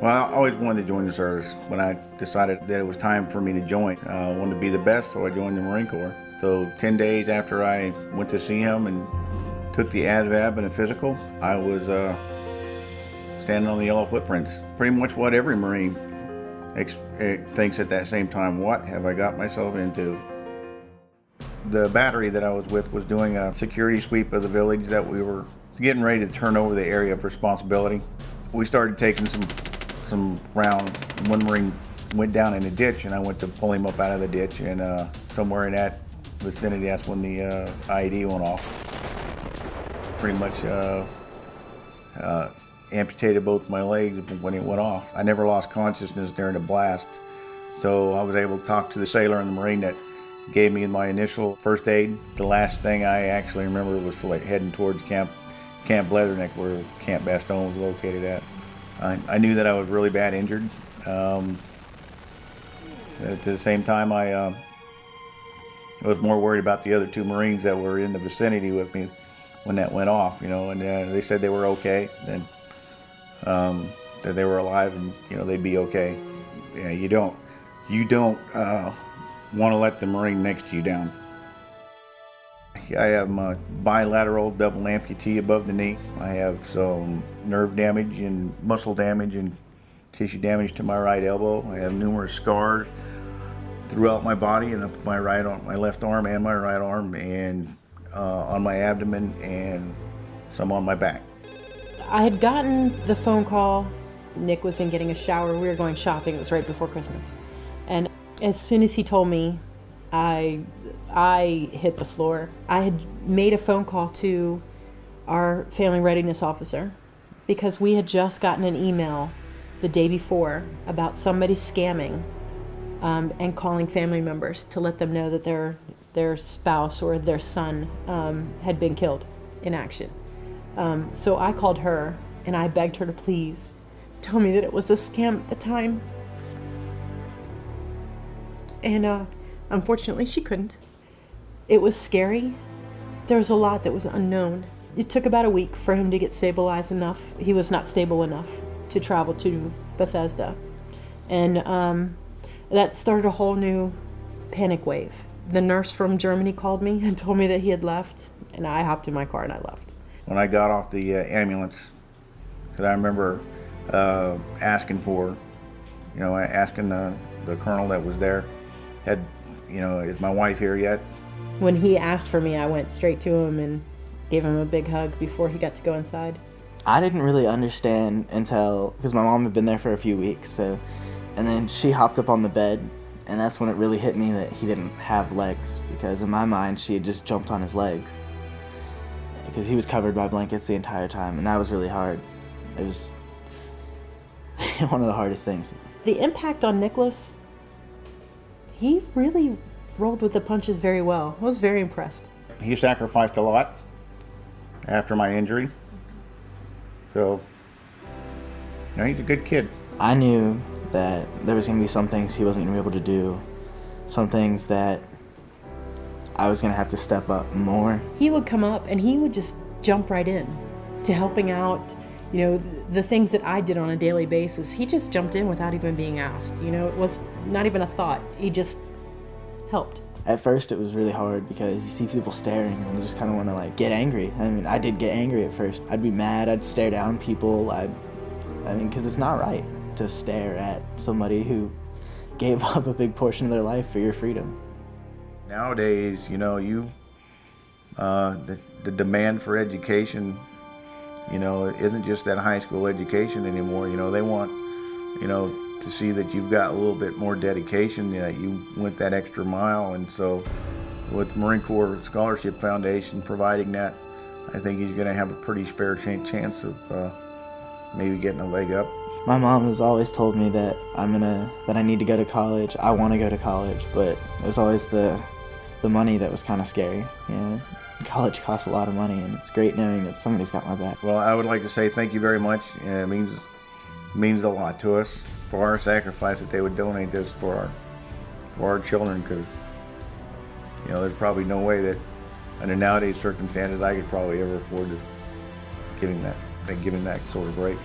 Well, I always wanted to join the service. When I decided that it was time for me to join, I wanted to be the best, so I joined the Marine Corps. So 10 days after I went to see him and took the ASVAB and a physical, I was standing on the yellow footprints. Pretty much what every Marine thinks at that same time, what have I got myself into? The battery that I was with was doing a security sweep of the village that we were getting ready to turn over the area of responsibility. We started taking some rounds. One Marine went down in a ditch, and I went to pull him up out of the ditch, and somewhere in that vicinity, that's when the IED went off. Pretty much amputated both my legs when it went off. I never lost consciousness during the blast, so I was able to talk to the sailor and the Marine that gave me my initial first aid. The last thing I actually remember was like heading towards Camp Leatherneck, where Camp Bastogne was located at. I knew that I was really bad injured. At the same time, I was more worried about the other two Marines that were in the vicinity with me when that went off, and they said they were okay, and that they were alive, and they'd be okay. Yeah, you don't want to let the Marine next to you down. I have my bilateral double amputee above the knee. I have some nerve damage and muscle damage and tissue damage to my right elbow. I have numerous scars throughout my body and up my left arm and my right arm, and on my abdomen, and some on my back. I had gotten the phone call. Nick was in getting a shower. We were going shopping. It was right before Christmas. And as soon as he told me, I hit the floor. I had made a phone call to our family readiness officer because we had just gotten an email the day before about somebody scamming and calling family members to let them know that their spouse or their son had been killed in action. So I called her and I begged her to please tell me that it was a scam at the time. And unfortunately, she couldn't. It was scary. There was a lot that was unknown. It took about a week for him to get stabilized enough. He was not stable enough to travel to Bethesda. And that started a whole new panic wave. The nurse from Germany called me and told me that he had left, and I hopped in my car and I left. When I got off the ambulance, because I remember asking the colonel that was there, is my wife here yet? When he asked for me, I went straight to him and gave him a big hug before he got to go inside. I didn't really understand until, because my mom had been there for a few weeks, and then she hopped up on the bed, and that's when it really hit me that he didn't have legs, because in my mind she had just jumped on his legs, because he was covered by blankets the entire time, and that was really hard. It was one of the hardest things. The impact on Nicholas, he really rolled with the punches very well. I was very impressed. He sacrificed a lot after my injury. So, he's a good kid. I knew that there was going to be some things he wasn't going to be able to do, some things that I was going to have to step up more. He would come up and he would just jump right in to helping out. The things that I did on a daily basis, he just jumped in without even being asked. It was not even a thought. He just helped. At first it was really hard because you see people staring and you just kind of want to get angry. I mean, I did get angry at first. I'd be mad, I'd stare down people. Because it's not right to stare at somebody who gave up a big portion of their life for your freedom. Nowadays, the demand for education, isn't just that high school education anymore. They want, to see that you've got a little bit more dedication, that you went that extra mile. And so with the Marine Corps Scholarship Foundation providing that, I think he's going to have a pretty fair chance of maybe getting a leg up. My mom has always told me that that I need to go to college. I want to go to college, but it was always the money that was kind of scary. College costs a lot of money, and it's great knowing that somebody's got my back. Well, I would like to say thank you very much. It means a lot to us for our sacrifice that they would donate this for our children, because there's probably no way that under nowadays circumstances I could probably ever afford to giving that sort of break.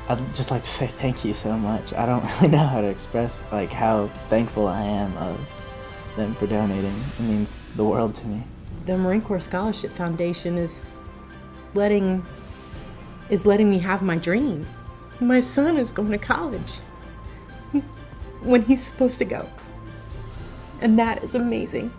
I'd just like to say thank you so much. I don't really know how to express like how thankful I am of them for donating. It means the world to me. The Marine Corps Scholarship Foundation is letting me have my dream. My son is going to college when he's supposed to go. And that is amazing.